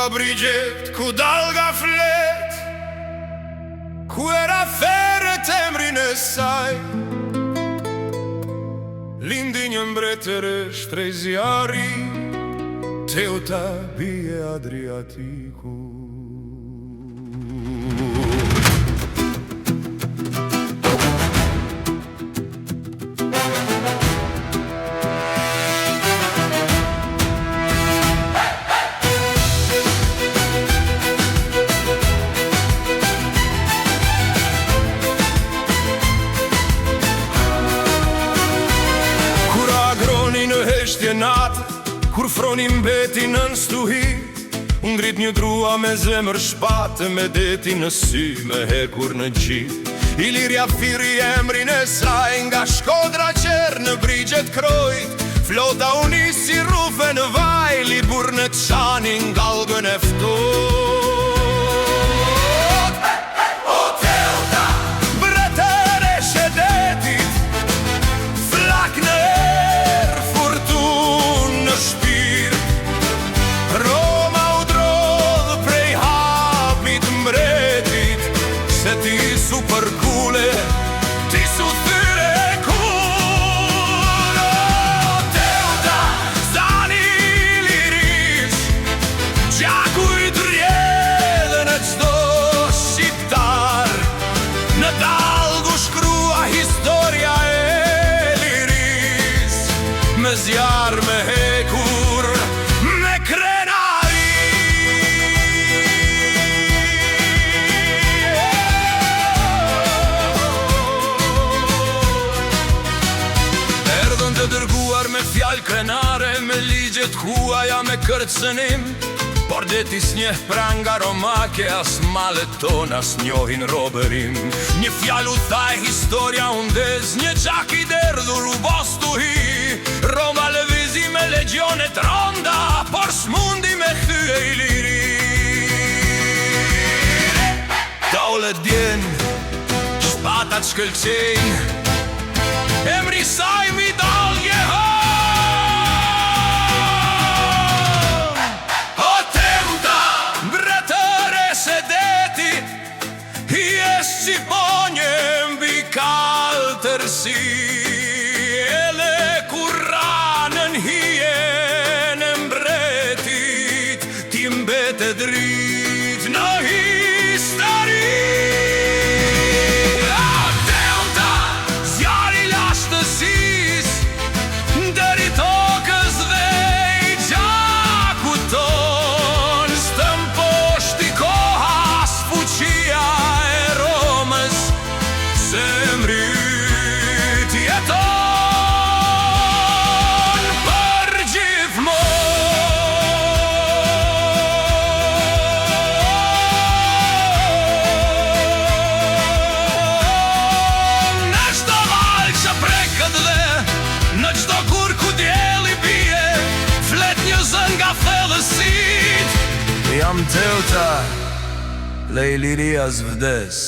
grua brigjet ku dal nga flet, ku era ferë temrin e saj. Lindi një mbretëresh trej zjarri, Teuta bie Adriatiku. Kur froni mbeti nën stuhi, ngrit një drua me zemër shpatë, me deti në sy, me hekur në gjit. Iliria firi emrin e saj, nga Shkodra qer në brigjet krojt. Flota u nisi rufe në vaj, libur në çani ngallgën e ftohtë. O Teuta, mbretëresh e detit, flak në erë, furtunë në shpirt. Roma u drodh prej hapit mbretit, se ti su përkule, ti su thyre kur. O Teuta, zani i liris, gjaku i rrjedhë në çdo shqiptar. Në dalgu shkrua historia e liris, me zjarr, me hekur, me krenari. Erdhën të dërguar me fjalë krenare, me ligjet huaja, me kërcënim. Por deti s'njeh pra nga romake, as malet ton, as njohin robërim. Një fjalë u thaj historia undez, një gjak i derdhur u bostu hi. Roma lëvizi me legionet ronda, por s'mundi me thye i liri. Daulet djen, shpatat shkëlqejn, emri saj mi dal Jehon. O Teuta, mbretëresh e detit, je shqiponje mbi kaltërsi. Ele Kurranën hijen e mbretit, ti mbete drit në histori. O Teuta, zjarri lashtësis, deri tokës dhe i gjakut ton. Stëmposhti koha s'fuqia e Romës, se emrit jeton për gjithmonë. Në çdo val që preket dhe në çdo kur ku dielli bie, flet një zë nga thellësit. Jam Teuta, lej liria s'vdes.